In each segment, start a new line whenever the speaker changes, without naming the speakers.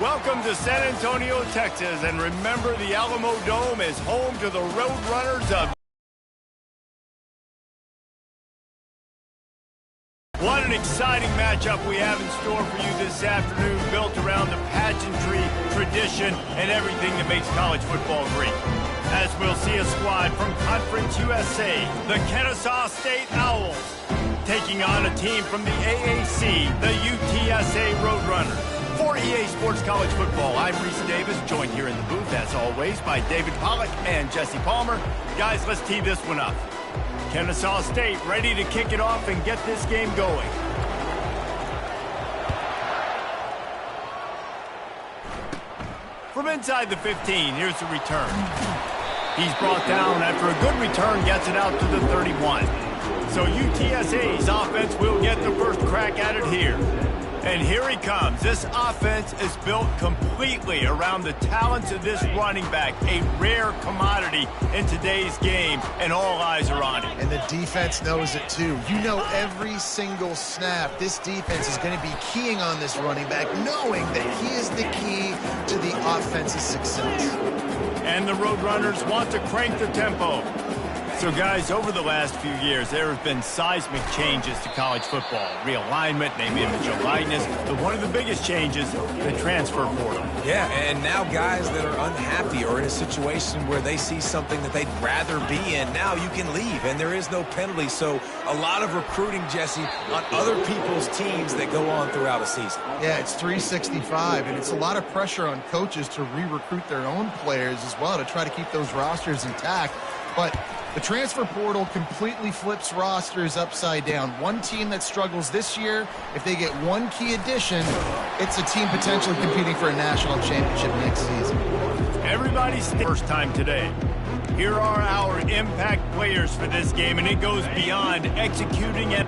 Welcome to San Antonio, Texas, and remember the Alamo Dome is home to the Roadrunners of... What an exciting matchup we have in store for you this afternoon, built around the pageantry, tradition, and everything that makes college football great. As we'll see a squad from Conference USA, the Kennesaw State Owls, taking on a team from the AAC, the UTSA Roadrunners. For EA Sports College Football, I'm Reese Davis, joined here in the booth, as always, by David Pollack and Jesse Palmer. Guys, let's tee this one up. Kennesaw State ready to kick it off and get this game going. From inside the 15, here's the return. He's brought down after a good return, gets it out to the 31. So UTSA's offense will get the first crack at it here. And here he comes. This offense is built completely around the talents of this running back, a rare commodity in today's game, and all eyes are on him.
And the defense knows it too. You know every single snap, this defense is going to be keying on this running back, knowing that he is the key to the offense's success.
And the Roadrunners want to crank the tempo. So, guys, over the last few years, there have been seismic changes to college football. Realignment, name, image, and likeness. But one of the biggest changes, the transfer portal.
Yeah, and now guys that are unhappy or in a situation where they see something that they'd rather be in, now you can leave, and there is no penalty. So a lot of recruiting, Jesse, on other people's teams that go on throughout a season.
Yeah, it's 365, and it's a lot of pressure on coaches to re-recruit their own players as well to try to keep those rosters intact. But the transfer portal completely flips rosters upside down. One team that struggles this year, if they get one key addition, it's a team potentially competing for a national championship next season.
Everybody's first time today. Here are our impact players for this game, and it goes beyond executing it.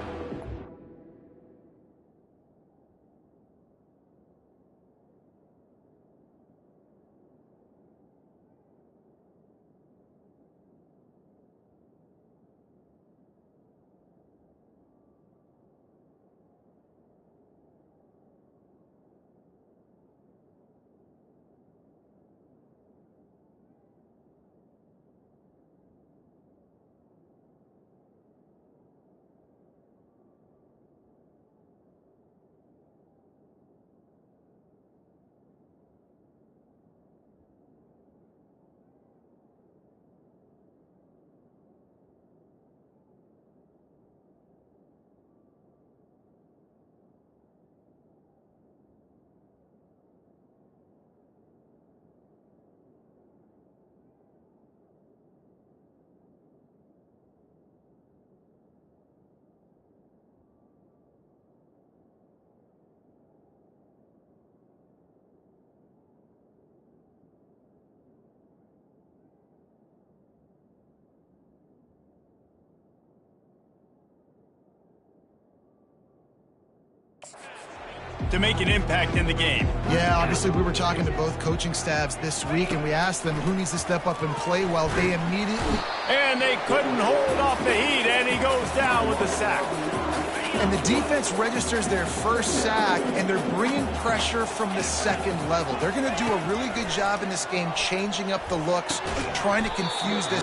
To make an impact in the game.
Yeah, obviously we were talking to both coaching staffs this week, and we asked them who needs to step up and play well. They immediately...
And they couldn't hold off the heat, and he goes down with the sack.
And the defense registers their first sack, and they're bringing pressure from the second level. They're going to do a really good job in this game changing up the looks, trying to confuse this.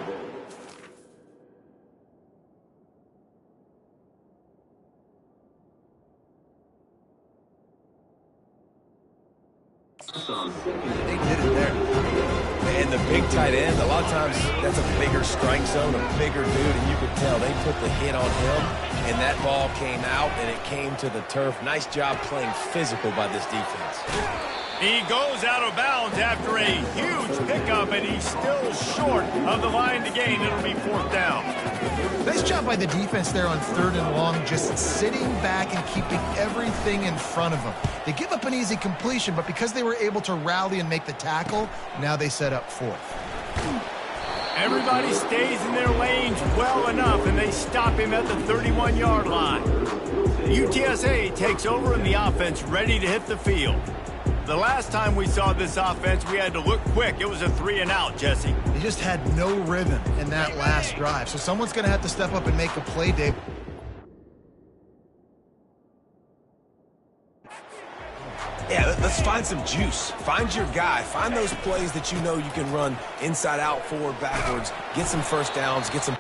They did it there.
And the big tight end, a lot of times that's a bigger strike zone, a bigger dude, and you could tell they put the hit on him, and that ball came out, and it came to the turf. Nice job playing physical by this defense.
He goes out of bounds after a huge pickup, and he's still short of the line to gain. It'll be fourth down.
Nice job by the defense there on 3rd and long, just sitting back and keeping everything in front of them. They give up an easy completion, but because they were able to rally and make the tackle, now they set up 4th.
Everybody stays in their lanes well enough, and they stop him at the 31-yard line. UTSA takes over, and the offense ready to hit the field. The last time we saw this offense, we had to look quick. It was a 3-and-out, Jesse.
They just had no rhythm in that last drive, so someone's going to have to step up and make a play, Dave.
Yeah, let's find some juice. Find your guy. Find those plays that you know you can run inside out, forward, backwards. Get some first downs. Get some...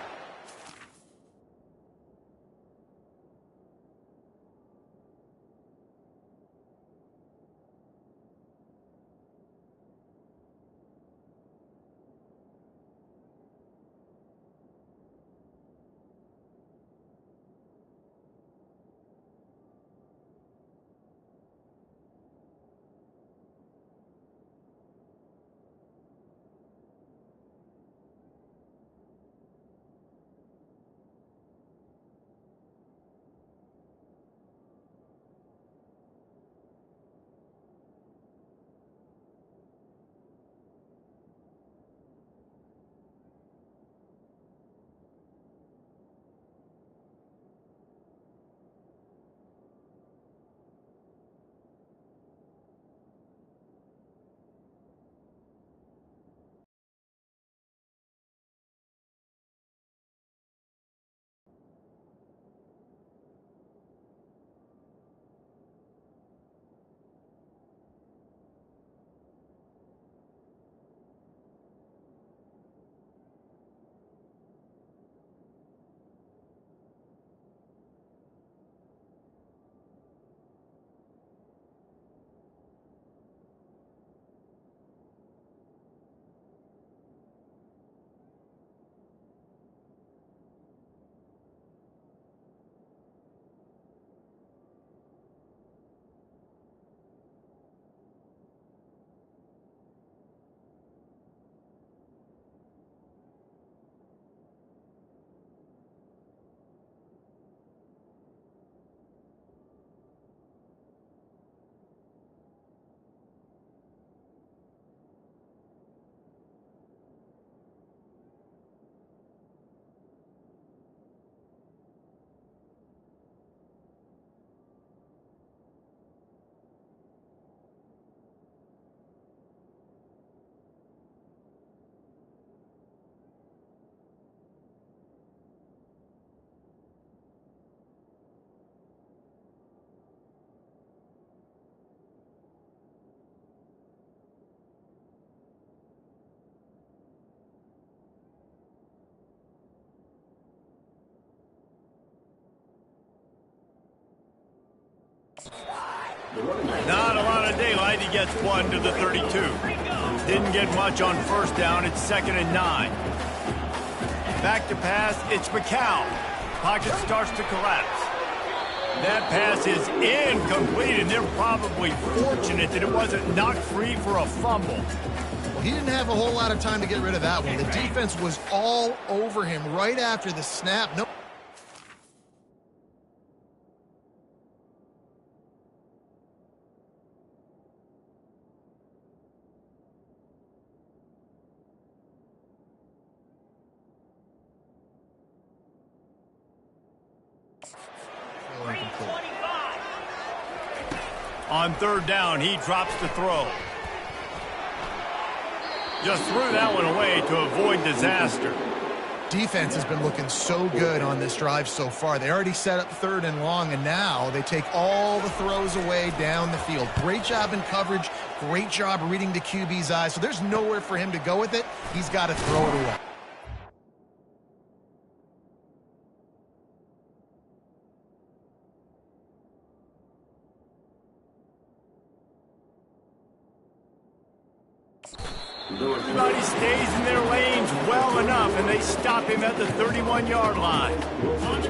Not a lot of daylight. He gets one to the 32. Didn't get much on first down. It's 2nd and 9. Back to pass. It's McCown. Pocket starts to collapse. That pass is incomplete, and they're probably fortunate that it wasn't knocked free for a fumble.
Well, he didn't have a whole lot of time to get rid of that one. The defense was all over him right after the snap. No.
On 3rd down, he drops the throw. Just threw that one away to avoid disaster.
Defense has been looking so good on this drive so far. They already set up 3rd and long, and now they take all the throws away down the field. Great job in coverage. Great job reading the QB's eyes. So there's nowhere for him to go with it. He's got to throw it away.
Everybody stays in their lanes well enough, and they stop him at the 31-yard line.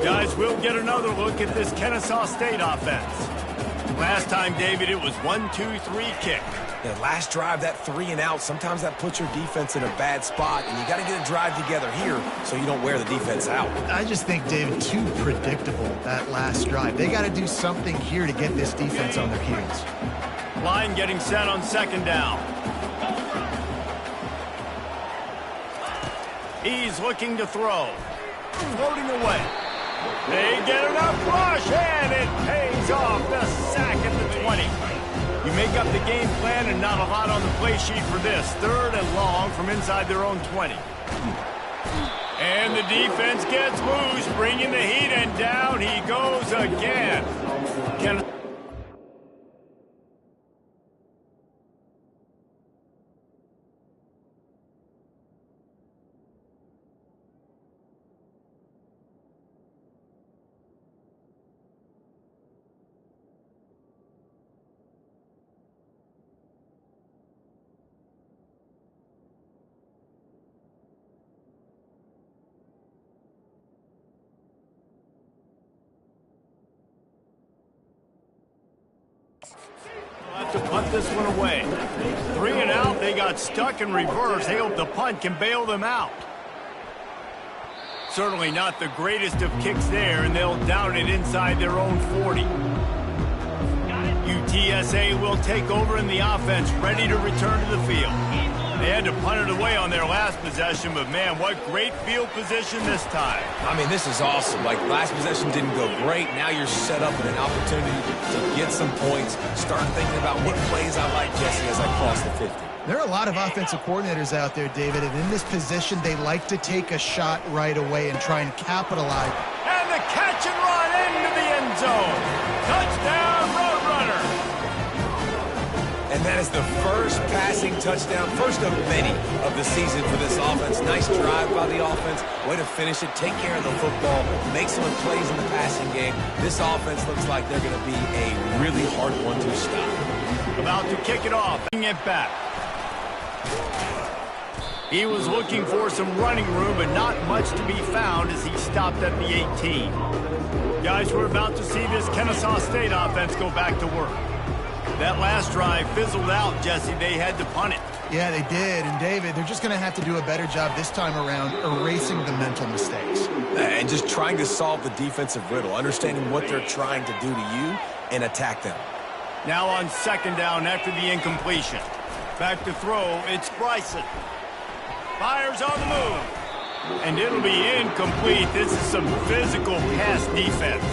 Guys, we'll get another look at this Kennesaw State offense. Last time, David, it was 1-2-3 kick.
Yeah, last drive, that 3 and out, sometimes that puts your defense in a bad spot, and you got to get a drive together here so you don't wear the defense out.
I just think, David, too predictable, that last drive. They got to do something here to get this defense on their heels.
Line getting set on 2nd down. He's looking to throw. Floating away. They get enough rush, and it pays off. The sack at the 20. You make up the game plan, and not a lot on the play sheet for this. 3rd and long from inside their own 20. And the defense gets loose, bringing the heat, and down he goes again. this one away. 3 and out, they got stuck in reverse. They hope the punt can bail them out. Certainly not the greatest of kicks there, and they'll down it inside their own 40. UTSA will take over in the offense, ready to return to the field. They had to punt it away on their last possession, but man, what great field position this time.
I mean, this is awesome. Like, last possession didn't go great. Now you're set up with an opportunity to get some points. Start thinking about what plays I like, Jesse, as I cross the 50.
There are a lot of offensive coordinators out there, David, and in this position, they like to take a shot right away and try and capitalize.
And the catch and run into the end zone. Touchdown, Roadrunner.
And that is the first passing touchdown, first of many of the season for this offense. Nice drive by the offense. Way to finish it, take care of the football, make some plays in the passing game. This offense looks like they're going to be a really hard one to stop.
About to kick it off, bring it back. He was looking for some running room, but not much to be found as he stopped at the 18. Guys, we're about to see this Kennesaw State offense go back to work. That last drive fizzled out, Jesse. They had to punt it.
Yeah, they did. And, David, they're just going to have to do a better job this time around erasing the mental mistakes.
And just trying to solve the defensive riddle, understanding what they're trying to do to you and attack them.
Now on second down after the incompletion. Back to throw, it's Bryson. Fires on the move. And it'll be incomplete. This is some physical pass defense.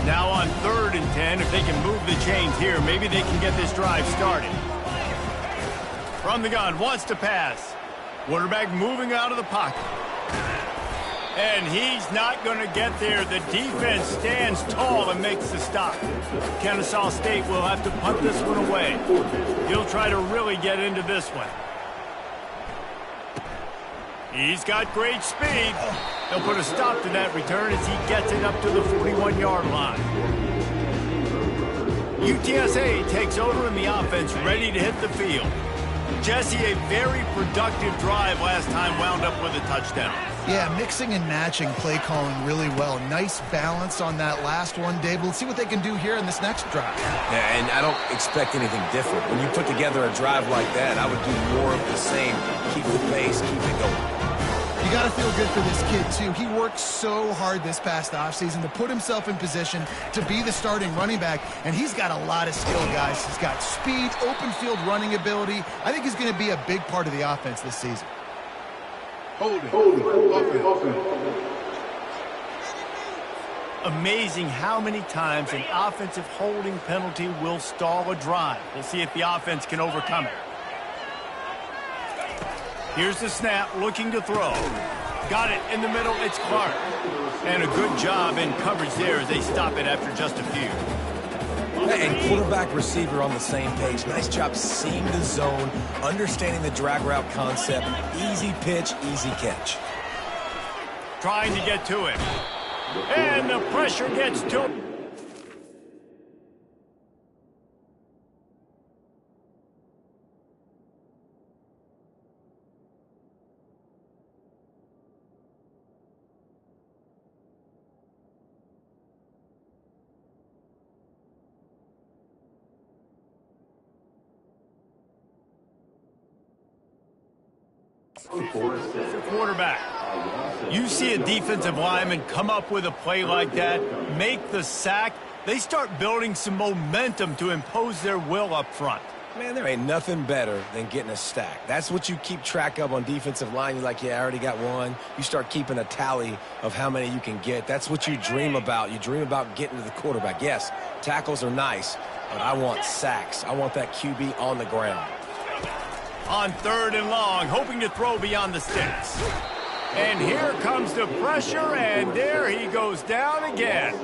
Now on 3rd and 10, if they can move the chains here, maybe they can get this drive started. From the gun, wants to pass. Quarterback moving out of the pocket. And he's not going to get there. The defense stands tall and makes the stop. Kennesaw State will have to punt this one away. He'll try to really get into this one. He's got great speed. They'll put a stop to that return as he gets it up to the 41-yard line. UTSA takes over in the offense, ready to hit the field. Jesse, a very productive drive last time, wound up with a touchdown.
Yeah, mixing and matching play calling really well. Nice balance on that last one, Dave. Let's see what they can do here in this next drive.
Yeah, and I don't expect anything different. When you put together a drive like that, I would do more of the same. Keep the pace, keep it going.
You got to feel good for this kid, too. He worked so hard this past offseason to put himself in position to be the starting running back, and he's got a lot of skill, guys. He's got speed, open field running ability. I think he's going to be a big part of the offense this season.
Amazing how many times an offensive holding penalty will stall a drive. We'll see if the offense can overcome it. Here's the snap, looking to throw. Got it in the middle, it's Clark. And a good job in coverage there as they stop it after just a few.
And quarterback receiver on the same page. Nice job seeing the zone, understanding the drag route concept. Easy pitch, easy catch.
Trying to get to it. And the pressure gets to him. Quarterback. You see a defensive lineman come up with a play like that, make the sack, they start building some momentum to impose their will up front.
Man, there ain't nothing better than getting a stack. That's what you keep track of on defensive line. You're like, yeah, I already got one. You start keeping a tally of how many you can get. That's what you dream about. You dream about getting to the quarterback. Yes, tackles are nice, but I want sacks. I want that QB on the ground.
On 3rd and long, hoping to throw beyond the sticks. And here comes the pressure, and there he goes down again.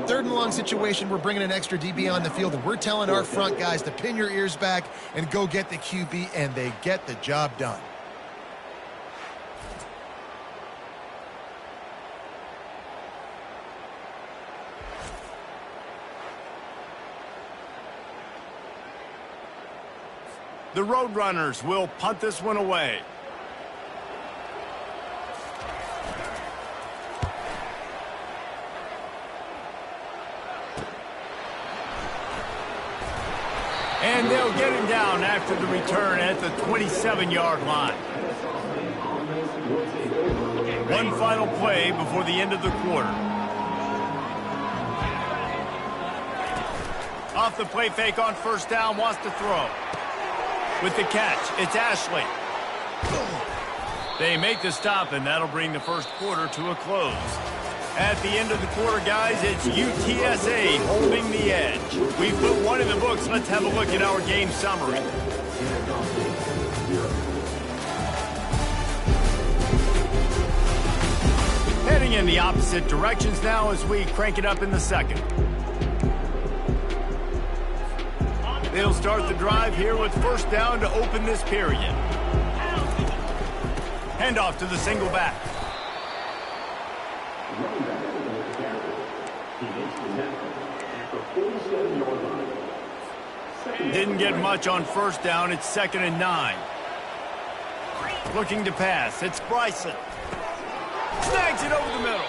3rd and long situation, we're bringing an extra DB on the field, and we're telling our front guys to pin your ears back and go get the QB, and they get the job done.
The Roadrunners will punt this one away. And they'll get him down after the return at the 27-yard line. One final play before the end of the quarter. Off the play fake on first down, wants to throw. With the catch, it's Ashley. They make the stop, and that'll bring the first quarter to a close. At the end of the quarter, guys, it's UTSA holding the edge. We've put one in the books. Let's have a look at our game summary. Heading in the opposite directions now as we crank it up in the second. They'll start the drive here with first down to open this period. Handoff to the single back. Didn't get much on first down. It's 2nd and 9. Looking to pass. It's Bryson. Snags it over the middle.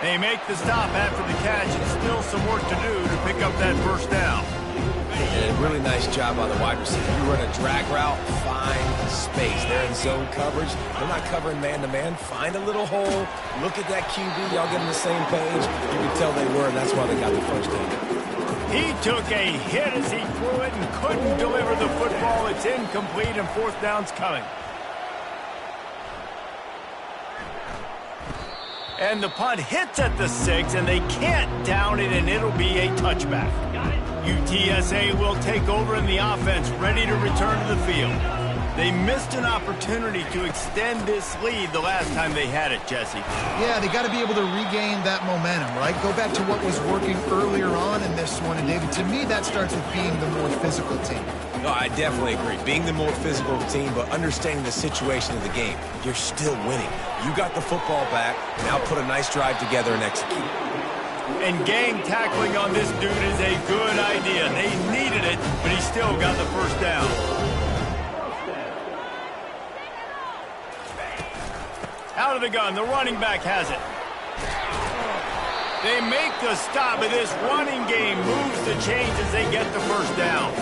They make the stop after the catch, and still some work to do to pick up that first down.
And a really nice job on the wide receiver. You run a drag route, find space. They're in zone coverage. They're not covering man-to-man. Find a little hole. Look at that QB. Y'all get on the same page. You can tell they were, and that's why they got the first down.
He took a hit as he threw it and couldn't deliver the football. It's incomplete, and fourth down's coming. And the punt hits at the 6, and they can't down it, and it'll be a touchback. UTSA will take over in the offense, ready to return to the field. They missed an opportunity to extend this lead the last time they had it, Jesse.
Yeah, they got to be able to regain that momentum, right? Go back to what was working earlier on in this one. And, David, to me, that starts with being the more physical team.
No, I definitely agree. Being the more physical team, but understanding the situation of the game. You're still winning. You got the football back. Now put a nice drive together and execute.
And gang tackling on this dude is a good idea. They needed it, but he still got the first down. Out of the gun, the running back has it. They make the stop, but this running game moves the chains as they get the first down.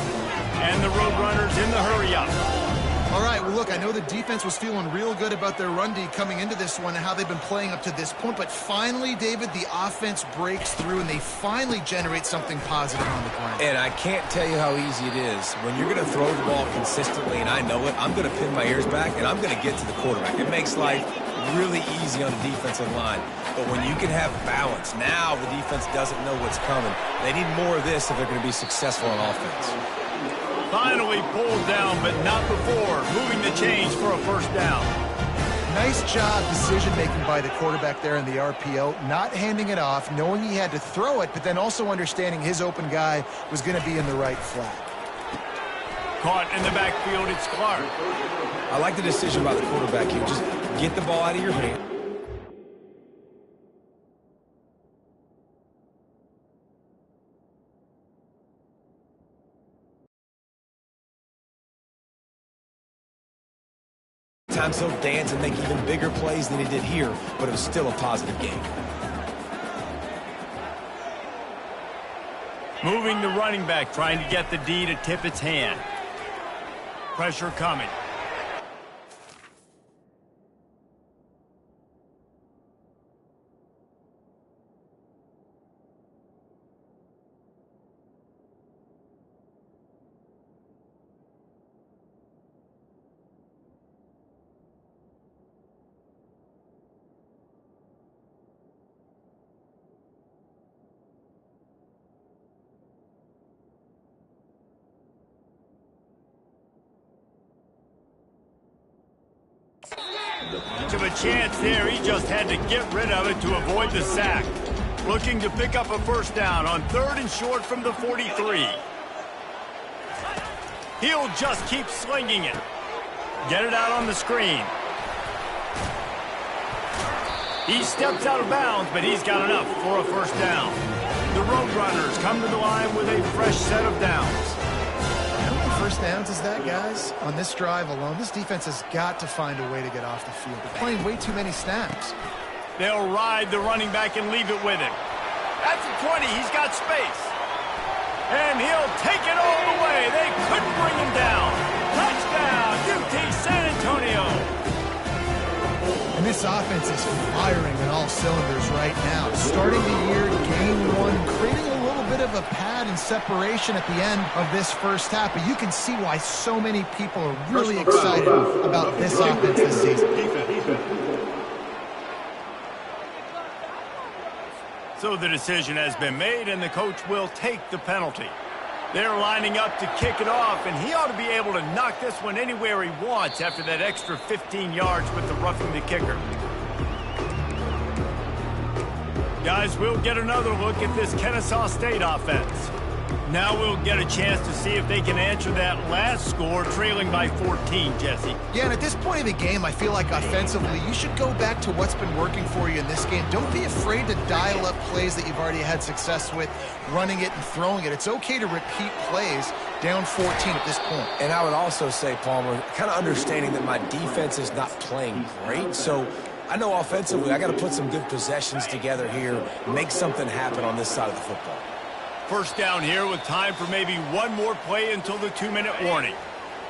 And the Roadrunners in the hurry-up.
All right, well, look, I know the defense was feeling real good about their run D coming into this one and how they've been playing up to this point. But finally, David, the offense breaks through, and they finally generate something positive on the ground.
And I can't tell you how easy it is. When you're going to throw the ball consistently, and I know it, I'm going to pin my ears back, and I'm going to get to the quarterback. It makes life really easy on the defensive line. But when you can have balance, now the defense doesn't know what's coming. They need more of this if they're going to be successful on offense.
Finally pulled down, but not before moving the chains for a first down.
Nice job decision-making by the quarterback there in the RPO, not handing it off, knowing he had to throw it, but then also understanding his open guy was going to be in the right flat.
Caught in the backfield, it's Clark.
I like the decision by the quarterback here. Just get the ball out of your hand. Times he'll dance and make even bigger plays than he did here, but it was still a positive game.
Moving the running back, trying to get the D to tip its hand. Pressure coming. Much of a chance there. He just had to get rid of it to avoid the sack. Looking to pick up a first down on 3rd and short from the 43. He'll just keep slinging it. Get it out on the screen. He steps out of bounds, but he's got enough for a first down. The Roadrunners come to the line with a fresh set of downs.
How many first downs is that, guys? On this drive alone, this defense has got to find a way to get off the field. They're playing way too many snaps.
They'll ride the running back and leave it with him. That's a 20. He's got space. And he'll take it all the way. They couldn't bring him down. Touchdown, UT San Antonio.
And this offense is firing on all cylinders right now. Starting the year, game one, creating a little bit of a pad and separation at the end of this first half. But you can see why so many people are really excited about this offense this season.
So the decision has been made, and the coach will take the penalty. They're lining up to kick it off, and he ought to be able to knock this one anywhere he wants after that extra 15 yards with the roughing the kicker. Guys, we'll get another look at this Kennesaw State offense. Now we'll get a chance to see if they can answer that last score, trailing by 14, Jesse.
Yeah, and at this point of the game, I feel like offensively, you should go back to what's been working for you in this game. Don't be afraid to dial up plays that you've already had success with, running it and throwing it. It's okay to repeat plays down 14 at this point.
And I would also say, Palmer, kind of understanding that my defense is not playing great, so I know offensively I got to put some good possessions together here, make something happen on this side of the football.
First down here with time for maybe one more play until the 2-minute warning.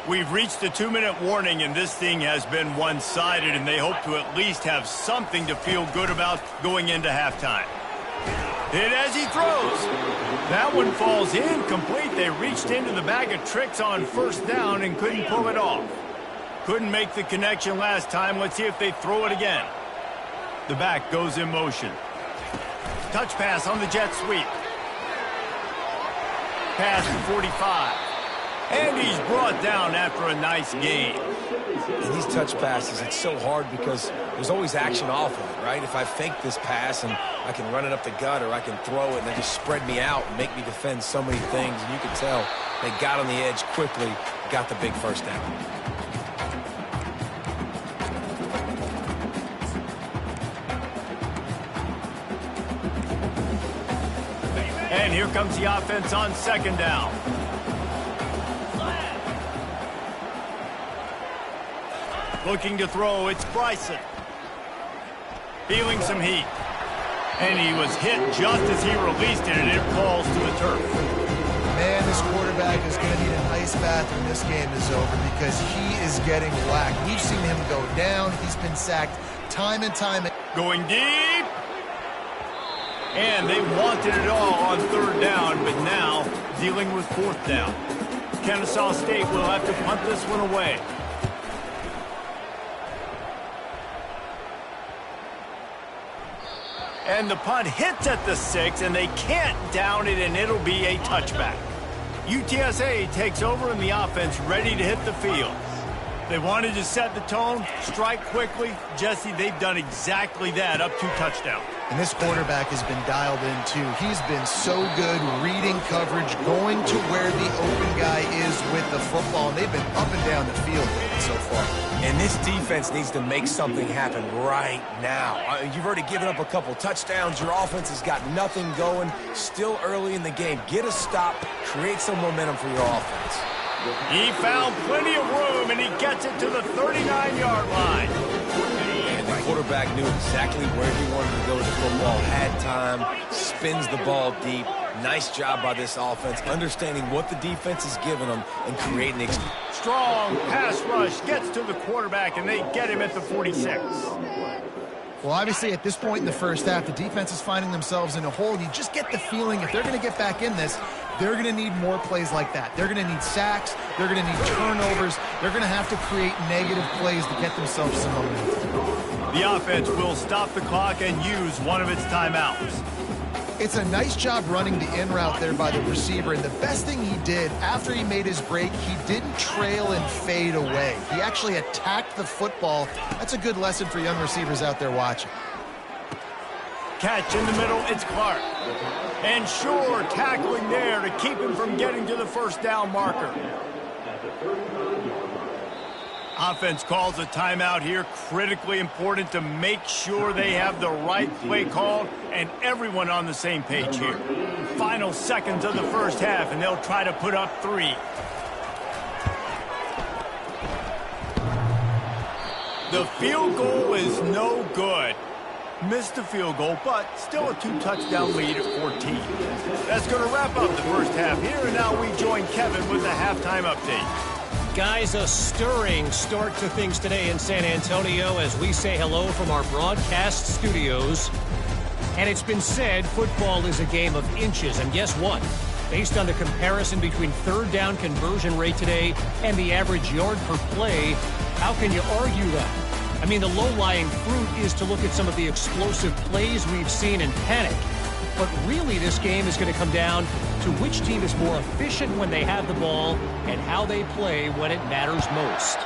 We've reached the 2-minute warning, and this thing has been one-sided, and they hope to at least have something to feel good about going into halftime. Hit as he throws. That one falls incomplete. They reached into the bag of tricks on first down and couldn't pull it off. Couldn't make the connection last time. Let's see if they throw it again. The back goes in motion. Touch pass on the jet sweep. Pass to 45. And he's brought down after a nice gain.
And these touch passes, it's so hard because there's always action off of it, right? If I fake this pass and I can run it up the gut, or I can throw it and they just spread me out and make me defend so many things. And you can tell they got on the edge quickly, got the big first down.
And here comes the offense on second down. Looking to throw, it's Bryson. Feeling some heat. And he was hit just as he released it, and it falls to the turf.
Man, this quarterback is going to need an ice bath when this game is over because he is getting whacked. We've seen him go down. He's been sacked time and time.
Going deep. And they wanted it all on third down, but now dealing with fourth down. Kennesaw State will have to punt this one away. And the punt hits at the 6, and they can't down it, and it'll be a touchback. UTSA takes over, and the offense ready to hit the field. They wanted to set the tone, strike quickly. Jesse, they've done exactly that, up 2 touchdowns.
And this quarterback has been dialed in, too. He's been so good reading coverage, going to where the open guy is with the football, and they've been up and down the field with it so far.
And this defense needs to make something happen right now. You've already given up a couple touchdowns. Your offense has got nothing going. Still early in the game. Get a stop. Create some momentum for your offense.
He found plenty of room, and he gets it to the 39-yard line.
And the quarterback knew exactly where he wanted to go to the football. Had time, spins the ball deep. Nice job by this offense, understanding what the defense is giving them and creating it.
Strong pass rush gets to the quarterback, and they get him at the 46.
Well, obviously, at this point in the first half, the defense is finding themselves in a hole. You just get the feeling if they're going to get back in this, they're going to need more plays like that. They're going to need sacks. They're going to need turnovers. They're going to have to create negative plays to get themselves some momentum.
The offense will stop the clock and use one of its timeouts.
It's a nice job running the in route there by the receiver, and the best thing he did after he made his break, he didn't trail and fade away. He actually attacked the football. That's a good lesson for young receivers out there watching.
Catch in the middle, it's Clark. And sure, tackling there to keep him from getting to the first down marker. Offense calls a timeout here, critically important to make sure they have the right play called and everyone on the same page here. Final seconds of the first half, and they'll try to put up 3. The field goal is no good. Missed the field goal, but still a 2-touchdown lead at 14. That's going to wrap up the first half here, and now we join Kevin with the halftime update.
Guys, a stirring start to things today in San Antonio as we say hello from our broadcast studios. And it's been said football is a game of inches, and guess what? Based on the comparison between third down conversion rate today and the average yard per play, how can you argue that? I mean, the low-lying fruit is to look at some of the explosive plays we've seen in panic. But really, this game is going to come down to which team is more efficient when they have the ball and how they play when it matters most.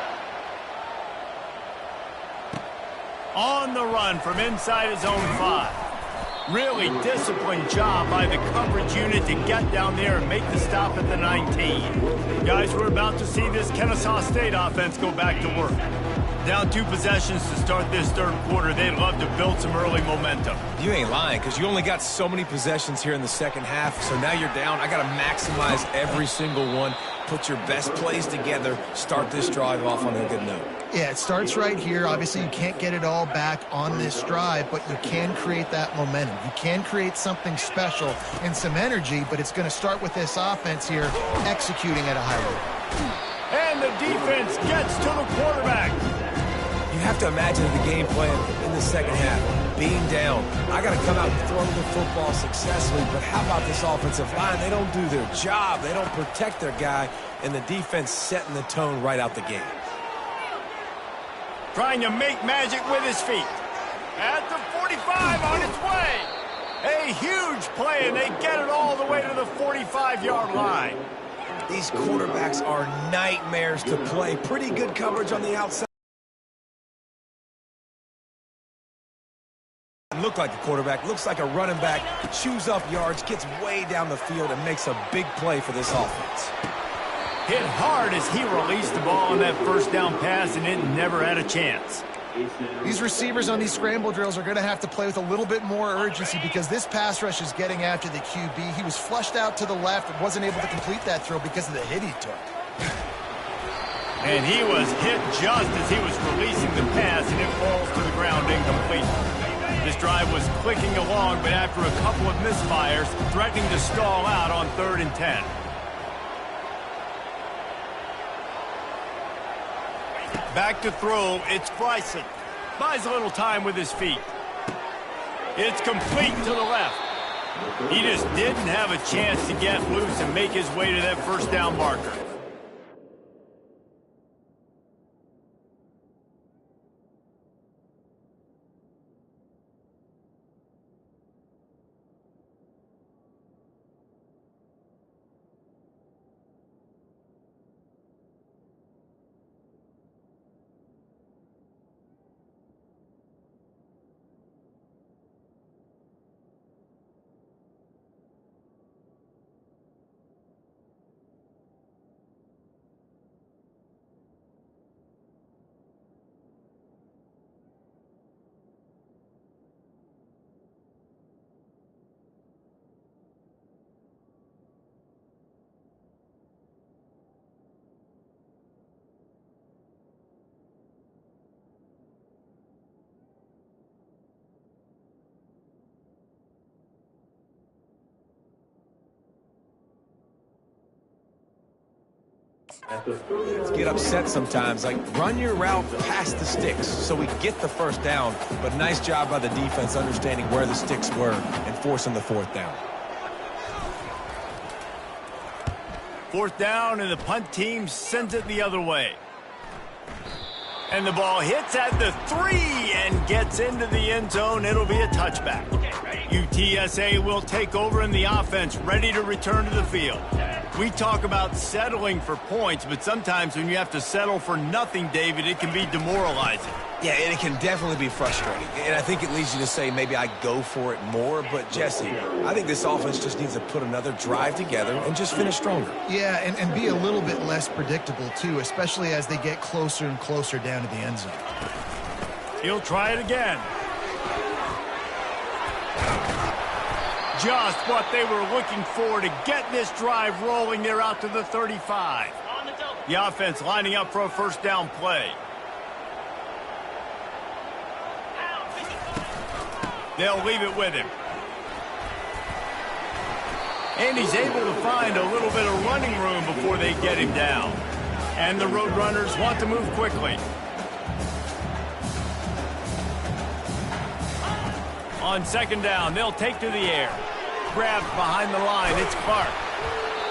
On the run from inside his own 5. Really disciplined job by the coverage unit to get down there and make the stop at the 19. Guys, we're about to see this Kennesaw State offense go back to work. Down 2 possessions to start this third quarter. They'd love to build some early momentum.
You ain't lying, because you only got so many possessions here in the second half, so now you're down. I got to maximize every single one, put your best plays together, start this drive off on a good note.
Yeah, it starts right here. Obviously, you can't get it all back on this drive, but you can create that momentum. You can create something special and some energy, but it's going to start with this offense here executing at a high rate.
And the defense gets to the quarterback.
You have to imagine the game plan in the second half. Being down, I got to come out and throw the football successfully, but how about this offensive line? They don't do their job. They don't protect their guy, and the defense setting the tone right out the gate.
Trying to make magic with his feet. At the 45 on its way. A huge play, and they get it all the way to the 45-yard line.
These quarterbacks are nightmares to play. Pretty good coverage on the outside. Look like a quarterback, looks like a running back, chews up yards, gets way down the field, and makes a big play for this offense.
Hit hard as he released the ball on that first down pass, and it never had a chance.
These receivers on these scramble drills are going to have to play with a little bit more urgency because this pass rush is getting after the QB. He was flushed out to the left and wasn't able to complete that throw because of the hit he took.
And he was hit just as he was releasing the pass, and it falls to the ground incomplete. This drive was clicking along, but after a couple of misfires, threatening to stall out on 3rd and 10. Back to throw, it's Bryson. Buys a little time with his feet. It's complete to the left. He just didn't have a chance to get loose and make his way to that first down marker.
Get upset sometimes, like run your route past the sticks so we get the first down, but nice job by the defense understanding where the sticks were and forcing the 4th down.
4th down, and the punt team sends it the other way. And the ball hits at the 3 and gets into the end zone. It'll be a touchback. UTSA will take over in the offense, ready to return to the field. We talk about settling for points, but sometimes when you have to settle for nothing, David, it can be demoralizing.
Yeah, and it can definitely be frustrating. And I think it leads you to say maybe I go for it more. But, Jesse, I think this offense just needs to put another drive together and just finish stronger.
Yeah, and be a little bit less predictable, too, especially as they get closer and closer down to the end zone.
He'll try it again. Just what they were looking for to get this drive rolling. They're out to the 35. The offense lining up for a first down play. They'll leave it with him. And he's able to find a little bit of running room before they get him down. And the Roadrunners want to move quickly. On second down, they'll take to the air. Grabbed behind the line, it's Clark.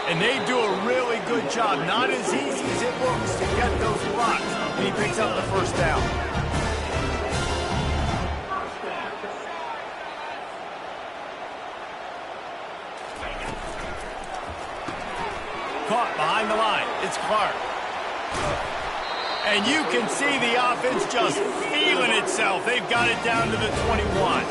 And they do a really good job. Not as easy as it looks to get those blocks. And he picks up the first down. Caught behind the line. It's Clark. And you can see the offense just feeling itself. They've got it down to the 21.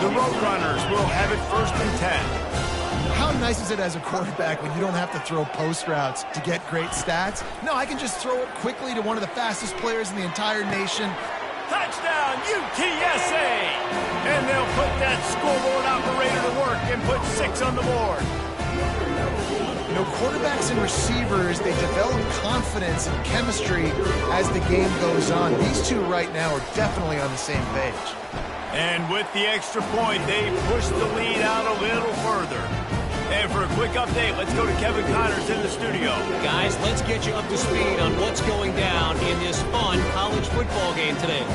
The Roadrunners will have it 1st and 10.
How nice is it as a quarterback when you don't have to throw post routes to get great stats? No, I can just throw it quickly to one of the fastest players in the entire nation.
Touchdown, UTSA! And they'll put that scoreboard operator to work and put 6 on the board.
You know, quarterbacks and receivers, they develop confidence and chemistry as the game goes on. These two right now are definitely on the same page.
And with the extra point, they push the lead out a little further. And for a quick update, let's go to Kevin Connors in the studio.
Guys, let's get you up to speed on what's going down in this fun college football game today.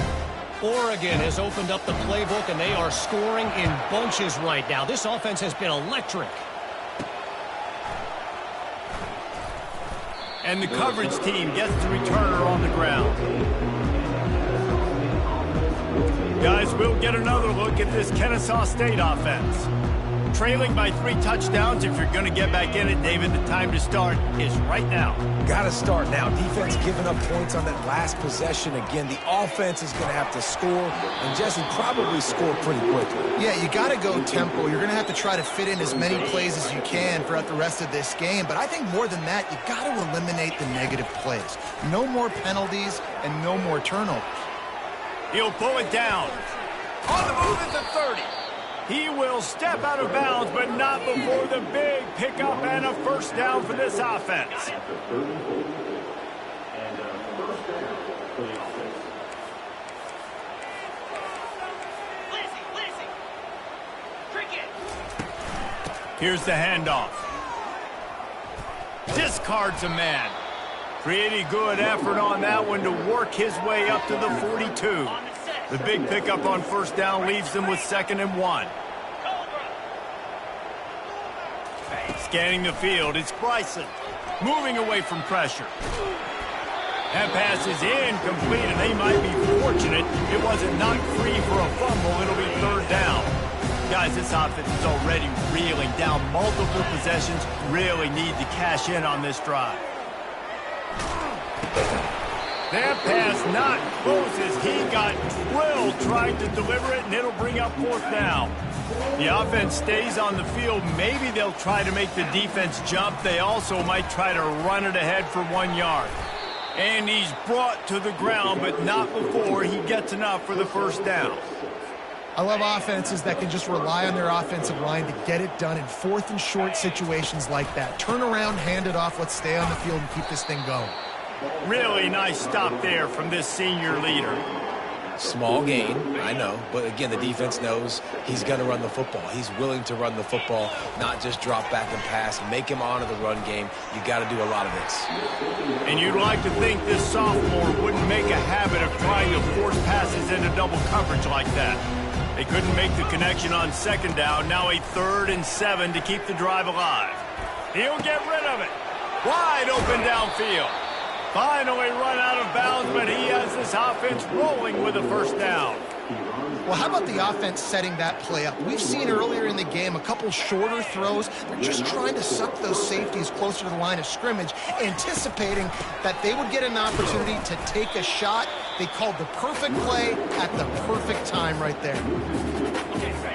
Oregon has opened up the playbook, and they are scoring in bunches right now. This offense has been electric.
And the coverage team gets the returner on the ground. Guys, we'll get another look at this Kennesaw State offense. Trailing by 3 touchdowns. If you're going to get back in it, David, the time to start is right now.
Got to start now. Defense giving up points on that last possession. Again, the offense is going to have to score, and Jesse probably score pretty quickly.
Yeah, you got to go tempo. You're going to have to try to fit in as many plays as you can throughout the rest of this game. But I think more than that, you got to eliminate the negative plays. No more penalties and no more turnovers.
He'll pull it down. On the move at the 30. He will step out of bounds, but not before the big pickup and a first down for this offense. Here's the handoff. Discards a man. Pretty good effort on that one to work his way up to the 42. The big pickup on first down leaves them with 2nd and 1. Scanning the field, it's Bryson. Moving away from pressure. That pass is incomplete, and they might be fortunate it wasn't knocked free for a fumble. It'll be 3rd down. Guys, this offense is already reeling down multiple possessions. Really need to cash in on this drive. That pass not closes. He got drilled trying to deliver it, and it'll bring up 4th down. The offense stays on the field. Maybe they'll try to make the defense jump. They also might try to run it ahead for 1 yard. And he's brought to the ground, but not before he gets enough for the first down.
I love offenses that can just rely on their offensive line to get it done in 4th and short situations like that. Turn around, hand it off, let's stay on the field and keep this thing going.
Really nice stop there from this senior leader.
Small gain, I know, but again, the defense knows he's going to run the football. He's willing to run the football, not just drop back and pass, make him honor the run game. You got to do a lot of this.
And you'd like to think this sophomore wouldn't make a habit of trying to force passes into double coverage like that. They couldn't make the connection on 2nd down. Now a 3rd and 7 to keep the drive alive. He'll get rid of it. Wide open downfield. Finally run out of bounds, but he has this offense rolling with a first down.
Well, how about the offense setting that play up? We've seen earlier in the game a couple shorter throws. They're just trying to suck those safeties closer to the line of scrimmage, anticipating that they would get an opportunity to take a shot. They called the perfect play at the perfect time right there.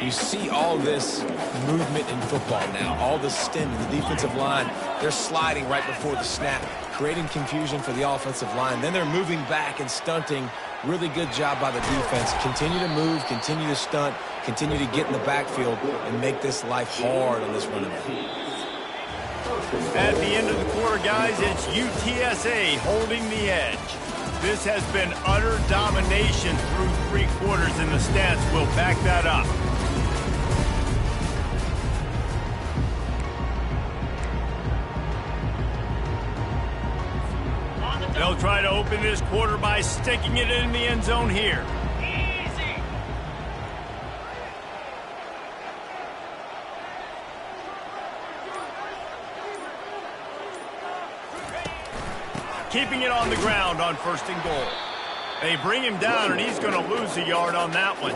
You see all this movement in football now, all the stem in the defensive line. They're sliding right before the snap, creating confusion for the offensive line. Then they're moving back and stunting. Really good job by the defense. Continue to move, continue to stunt, continue to get in the backfield and make this life hard on this running back.
At the end of the quarter, guys, it's UTSA holding the edge. This has been utter domination through 3 quarters, and the stats will back that up. They'll try to open this quarter by sticking it in the end zone here. Easy. Keeping it on the ground on 1st and goal. They bring him down, and he's going to lose a yard on that one.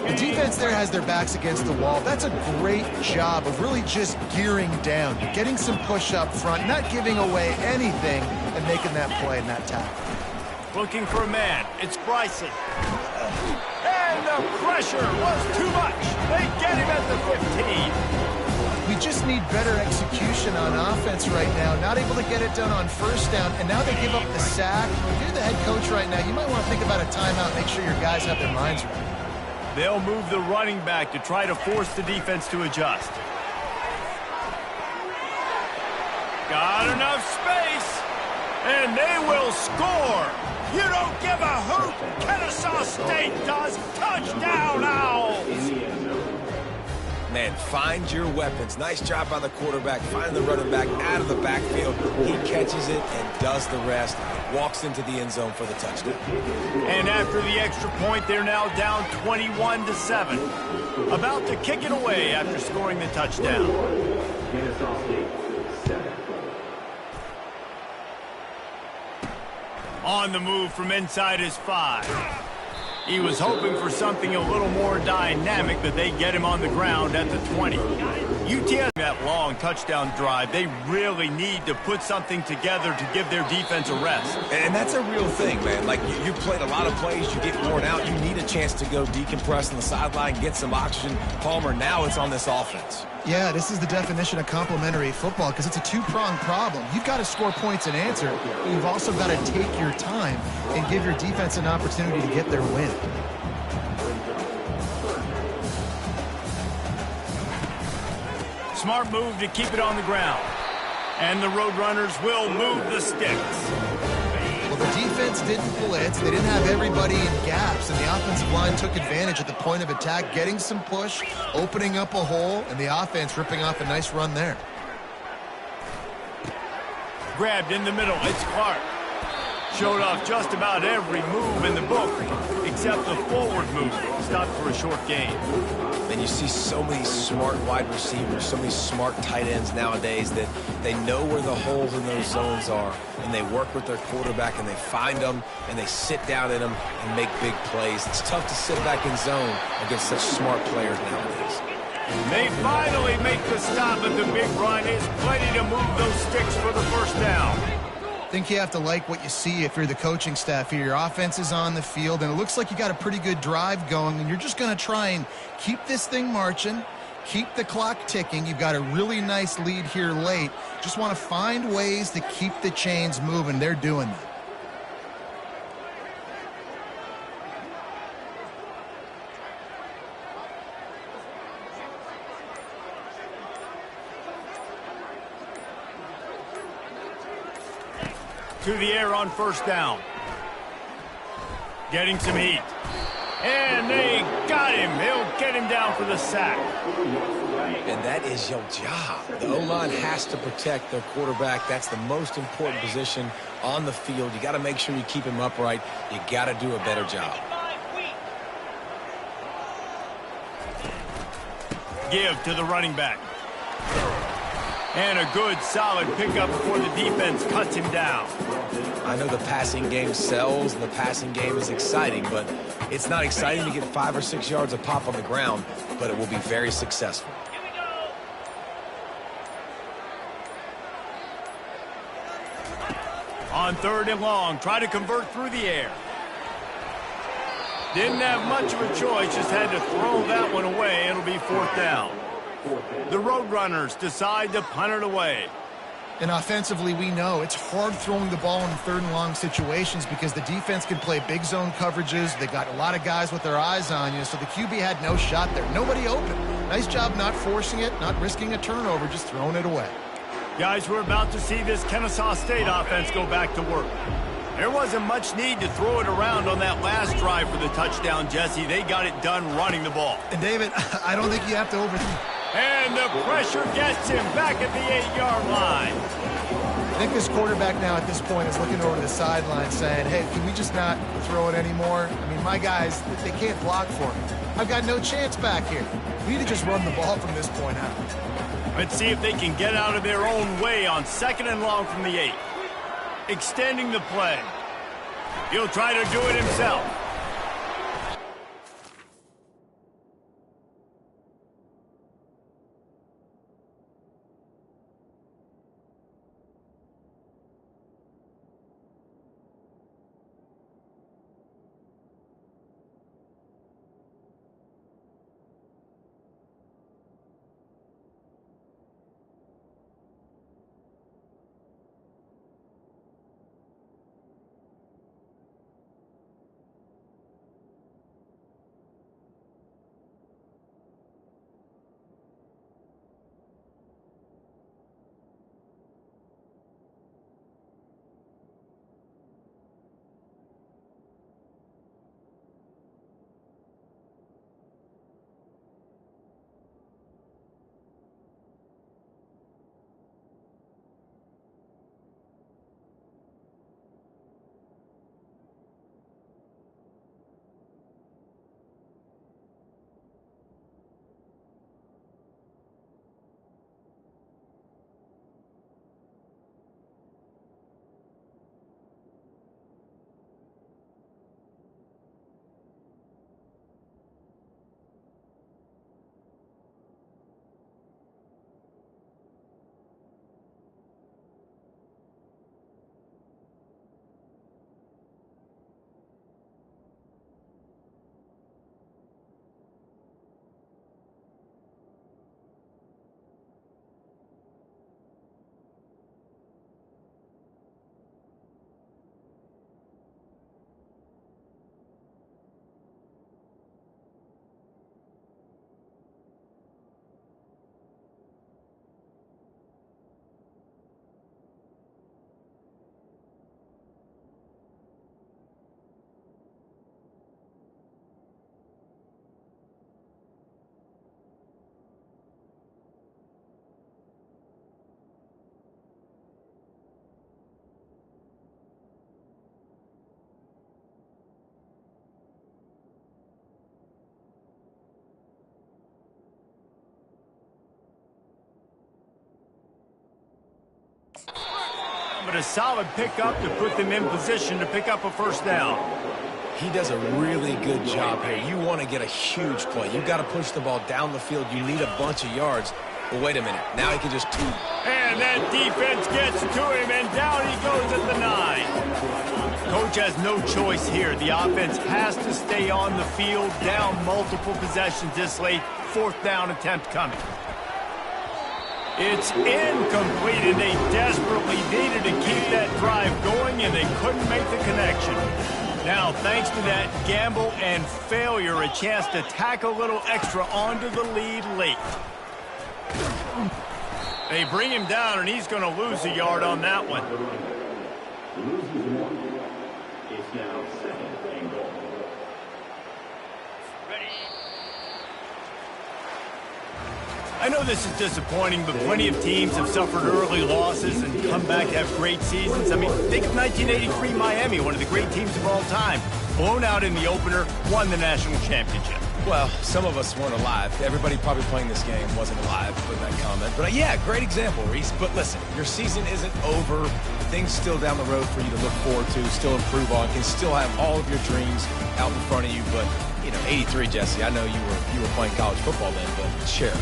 The defense there has their backs against the wall. That's a great job of really just gearing down, getting some push up front, not giving away anything, and making that play and that tackle.
Looking for a man. It's Bryson. And the pressure was too much. They get him at the 15.
We just need better execution on offense right now. Not able to get it done on 1st down, and now they give up the sack. If you're the head coach right now, you might want to think about a timeout, make sure your guys have their minds right.
They'll move the running back to try to force the defense to adjust. Got enough space, and they will score. You don't give a hoot. Kennesaw State does. Touchdown, Owls.
Man, find your weapons. Nice job by the quarterback. Find the running back out of the backfield. He catches it and does the rest. Walks into the end zone for the touchdown.
And after the extra point, they're now down 21-7. About to kick it away after scoring the touchdown. On the move from inside his 5. He was hoping for something a little more dynamic, but they get him on the ground at the 20. UT that long touchdown drive, they really need to put something together to give their defense a rest.
And that's a real thing, man. Like, you played a lot of plays, you get worn out, you need a chance to go decompress on the sideline, get some oxygen. Palmer, now it's on this offense.
Yeah, this is the definition of complementary football because it's a two-pronged problem. You've got to score points and answer, but you've also got to take your time and give your defense an opportunity to get their win.
Smart move to keep it on the ground. And the Roadrunners will move the sticks.
Well, the defense didn't blitz. They didn't have everybody in gaps, and the offensive line took advantage at the point of attack, getting some push, opening up a hole, and the offense ripping off a nice run there.
Grabbed in the middle. It's Clark. Showed off just about every move in the book, except the forward move. Stopped for a short gain.
And you see so many smart wide receivers, so many smart tight ends nowadays that they know where the holes in those zones are, and they work with their quarterback, and they find them, and they sit down in them and make big plays. It's tough to sit back in zone against such smart players nowadays.
They finally make the stop, but the big run is plenty to move those sticks for the 1st down.
I think you have to like what you see if you're the coaching staff here. Your offense is on the field, and it looks like you got a pretty good drive going, and you're just going to try and keep this thing marching, keep the clock ticking. You've got a really nice lead here late. Just want to find ways to keep the chains moving. They're doing that.
To the air on 1st down. Getting some heat. And they got him. They'll get him down for the sack.
And that is your job. The O-line has to protect their quarterback. That's the most important position on the field. You got to make sure you keep him upright. You got to do a better job.
Give to the running back. And a good, solid pickup before the defense cuts him down.
I know the passing game sells, and the passing game is exciting, but it's not exciting to get 5 or 6 yards of pop on the ground, but it will be very successful.
On 3rd and long, try to convert through the air. Didn't have much of a choice, just had to throw that one away. It'll be 4th down. The Roadrunners decide to punt it away.
And offensively, we know it's hard throwing the ball in 3rd and long situations because the defense can play big zone coverages. They got a lot of guys with their eyes on you, so the QB had no shot there. Nobody open. Nice job not forcing it, not risking a turnover, just throwing it away.
Guys, we're about to see this Kennesaw State offense go back to work. There wasn't much need to throw it around on that last drive for the touchdown, Jesse. They got it done running the ball.
And David, I don't think you have to overthink.
And the pressure gets him back at the 8-yard line.
I think this quarterback now at this point is looking over the sideline saying, hey, can we just not throw it anymore? I mean, my guys, they can't block for me. I've got no chance back here. We need to just run the ball from this point out.
Let's see if they can get out of their own way on 2nd and long from the 8. Extending the play. He'll try to do it himself. But a solid pickup to put them in position to pick up a first down.
He does a really good job here. You want to get a huge play. You got to push the ball down the field. You need a bunch of yards. But wait a minute. Now he can just...
And that defense gets to him, and down he goes at the 9. Coach has no choice here. The offense has to stay on the field, down multiple possessions this late. 4th down attempt coming. It's incomplete, and they desperately needed to keep that drive going, and they couldn't make the connection. Now, thanks to that gamble and failure, a chance to tack a little extra onto the lead late. They bring him down, and he's going to lose a yard on that one.
It's now 2nd and goal.
I know this is disappointing, but plenty of teams have suffered early losses and come back to have great seasons. I mean, think of 1983 Miami, one of the great teams of all time. Blown out in the opener, won the national championship.
Well, some of us weren't alive. Everybody probably playing this game wasn't alive with that comment. But yeah, great example, Reese. But listen, your season isn't over. Things still down the road for you to look forward to, still improve on, can still have all of your dreams out in front of you. But, you know, 83, Jesse, I know you were playing college football then, but share.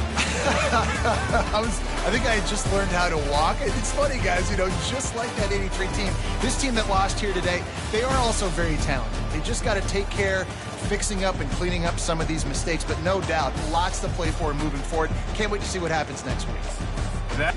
I think I had just learned how to walk. It's funny, guys, you know, just like that 83 team, this team that lost here today, they are also very talented. They just got to take care fixing up and cleaning up some of these mistakes, but no doubt, lots to play for moving forward. Can't wait to see what happens next week.
That